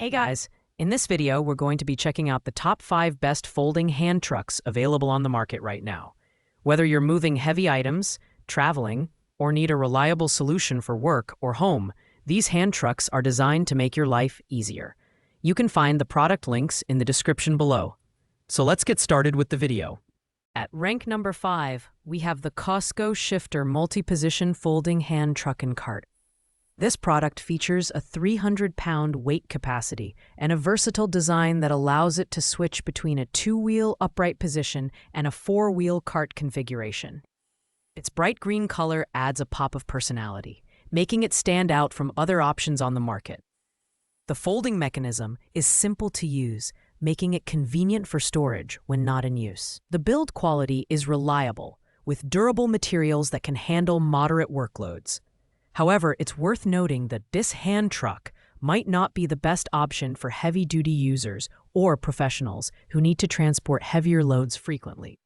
Hey guys, in this video we're going to be checking out the top 5 best folding hand trucks available on the market right now. Whether you're moving heavy items, traveling, or need a reliable solution for work or home, these hand trucks are designed to make your life easier. You can find the product links in the description below. So let's get started with the video. At rank number 5, we have the Costco Shifter Multi-Position Folding Hand Truck and Cart. This product features a 300-pound weight capacity and a versatile design that allows it to switch between a 2-wheel upright position and a 4-wheel cart configuration. Its bright green color adds a pop of personality, making it stand out from other options on the market. The folding mechanism is simple to use, making it convenient for storage when not in use. The build quality is reliable, with durable materials that can handle moderate workloads. However, it's worth noting that this hand truck might not be the best option for heavy-duty users or professionals who need to transport heavier loads frequently.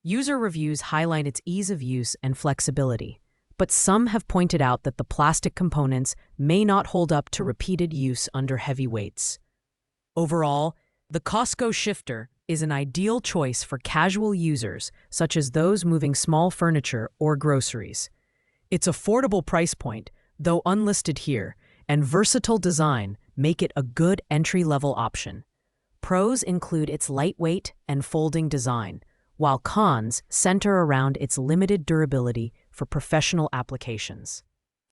User reviews highlight its ease of use and flexibility, but some have pointed out that the plastic components may not hold up to repeated use under heavy weights. Overall, the Costco Shifter is an ideal choice for casual users, such as those moving small furniture or groceries. Its affordable price point, though unlisted here, and versatile design make it a good entry-level option. Pros include its lightweight and folding design, while cons center around its limited durability for professional applications.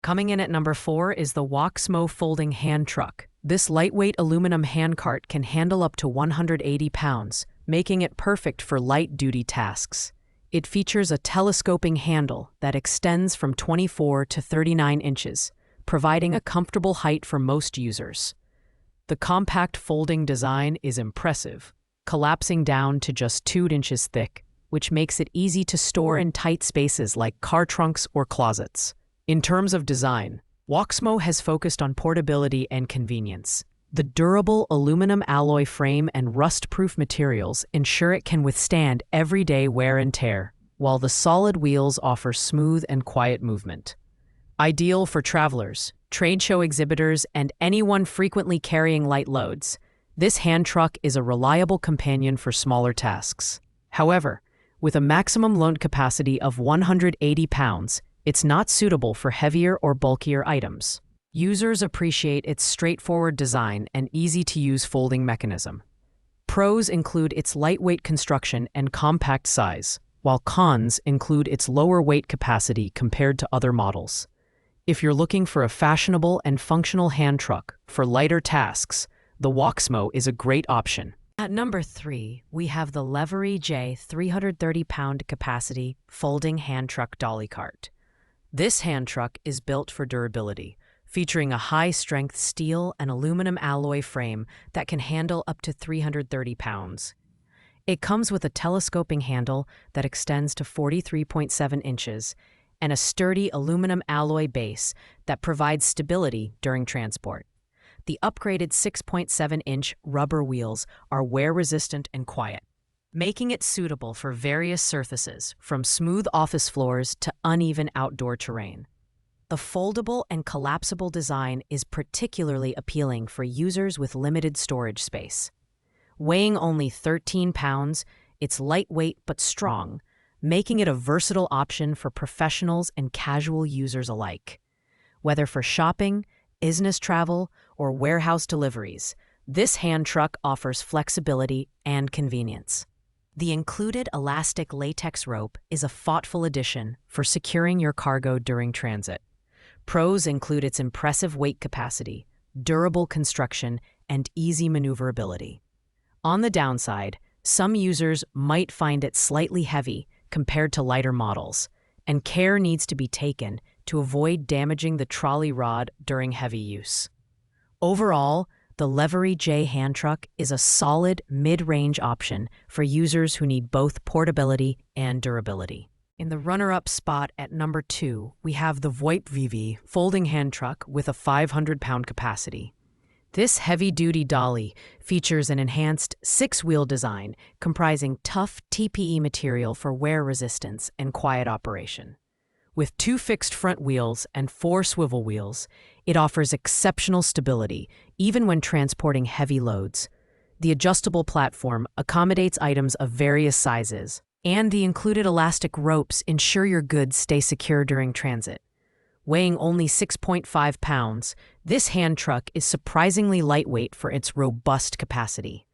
Coming in at number 4 is the Collapsible Folding Hand Truck. This lightweight aluminum hand cart can handle up to 180 pounds, making it perfect for light-duty tasks. It features a telescoping handle that extends from 24 to 39 inches, providing a comfortable height for most users. The compact folding design is impressive, collapsing down to just 2 inches thick, which makes it easy to store in tight spaces like car trunks or closets. In terms of design, Collapsible has focused on portability and convenience. The durable aluminum alloy frame and rust-proof materials ensure it can withstand everyday wear and tear, while the solid wheels offer smooth and quiet movement. Ideal for travelers, trade show exhibitors, and anyone frequently carrying light loads, this hand truck is a reliable companion for smaller tasks. However, with a maximum load capacity of 180 pounds, it's not suitable for heavier or bulkier items. Users appreciate its straightforward design and easy-to-use folding mechanism. Pros include its lightweight construction and compact size, while cons include its lower weight capacity compared to other models. If you're looking for a fashionable and functional hand truck for lighter tasks, the Collapsible is a great option. At number 3, we have the luggage 330-pound capacity folding hand truck dolly cart. This hand truck is built for durability, featuring a high-strength steel and aluminum alloy frame that can handle up to 330 pounds. It comes with a telescoping handle that extends to 43.7 inches and a sturdy aluminum alloy base that provides stability during transport. The upgraded 6.7-inch rubber wheels are wear-resistant and quiet, making it suitable for various surfaces, from smooth office floors to uneven outdoor terrain. The foldable and collapsible design is particularly appealing for users with limited storage space. Weighing only 13 pounds, it's lightweight but strong, making it a versatile option for professionals and casual users alike. Whether for shopping, business travel, or warehouse deliveries, this hand truck offers flexibility and convenience. The included elastic latex rope is a thoughtful addition for securing your cargo during transit. Pros include its impressive weight capacity, durable construction, and easy maneuverability. On the downside, some users might find it slightly heavy compared to lighter models, and care needs to be taken to avoid damaging the trolley rod during heavy use. Overall, the luggage hand truck is a solid mid-range option for users who need both portability and durability. In the runner-up spot at number 2, we have the VoIP VV folding hand truck with a 500-pound capacity. This heavy-duty dolly features an enhanced 6-wheel design comprising tough TPE material for wear resistance and quiet operation. With 2 fixed front wheels and 4 swivel wheels, it offers exceptional stability, even when transporting heavy loads. The adjustable platform accommodates items of various sizes, and the included elastic ropes ensure your goods stay secure during transit. Weighing only 6.5 pounds, this hand truck is surprisingly lightweight for its robust capacity.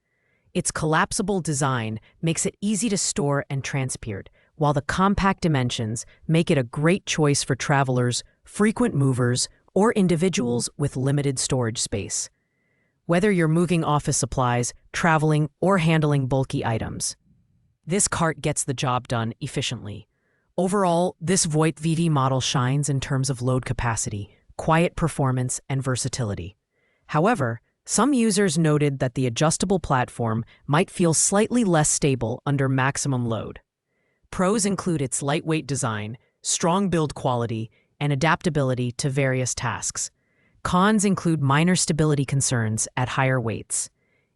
Its collapsible design makes it easy to store and transport, while the compact dimensions make it a great choice for travelers, frequent movers, or individuals with limited storage space. Whether you're moving office supplies, traveling, or handling bulky items, this cart gets the job done efficiently. Overall, this Voigt VD model shines in terms of load capacity, quiet performance, and versatility. However, some users noted that the adjustable platform might feel slightly less stable under maximum load. Pros include its lightweight design, strong build quality, and adaptability to various tasks. Cons include minor stability concerns at higher weights.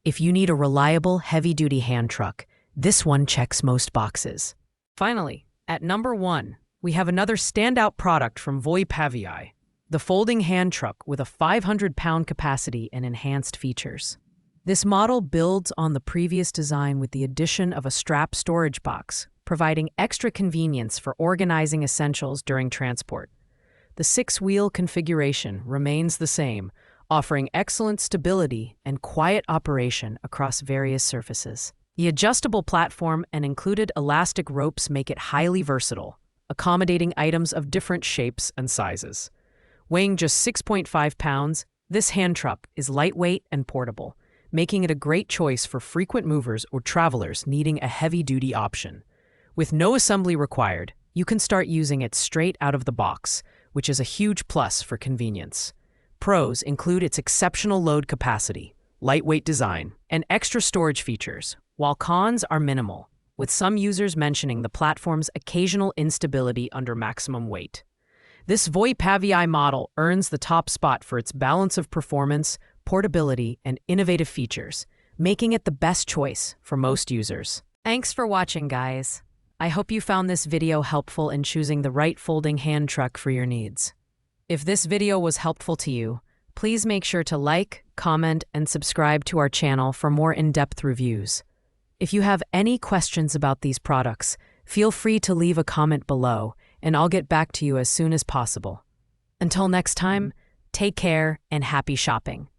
If you need a reliable, heavy-duty hand truck, this one checks most boxes. Finally, at number 1, we have another standout product from Voigt Pavii, the folding hand truck with a 500-pound capacity and enhanced features. This model builds on the previous design with the addition of a strap storage box, providing extra convenience for organizing essentials during transport. The 6-wheel configuration remains the same, offering excellent stability and quiet operation across various surfaces. The adjustable platform and included elastic ropes make it highly versatile, accommodating items of different shapes and sizes. Weighing just 6.5 pounds, this hand truck is lightweight and portable, making it a great choice for frequent movers or travelers needing a heavy-duty option. With no assembly required, you can start using it straight out of the box, which is a huge plus for convenience. Pros include its exceptional load capacity, lightweight design, and extra storage features, while cons are minimal, with some users mentioning the platform's occasional instability under maximum weight. This Voigt Pavii model earns the top spot for its balance of performance, portability, and innovative features, making it the best choice for most users. Thanks for watching, guys. I hope you found this video helpful in choosing the right folding hand truck for your needs. If this video was helpful to you, please make sure to like, comment, and subscribe to our channel for more in-depth reviews. If you have any questions about these products, feel free to leave a comment below, and I'll get back to you as soon as possible. Until next time, take care and happy shopping.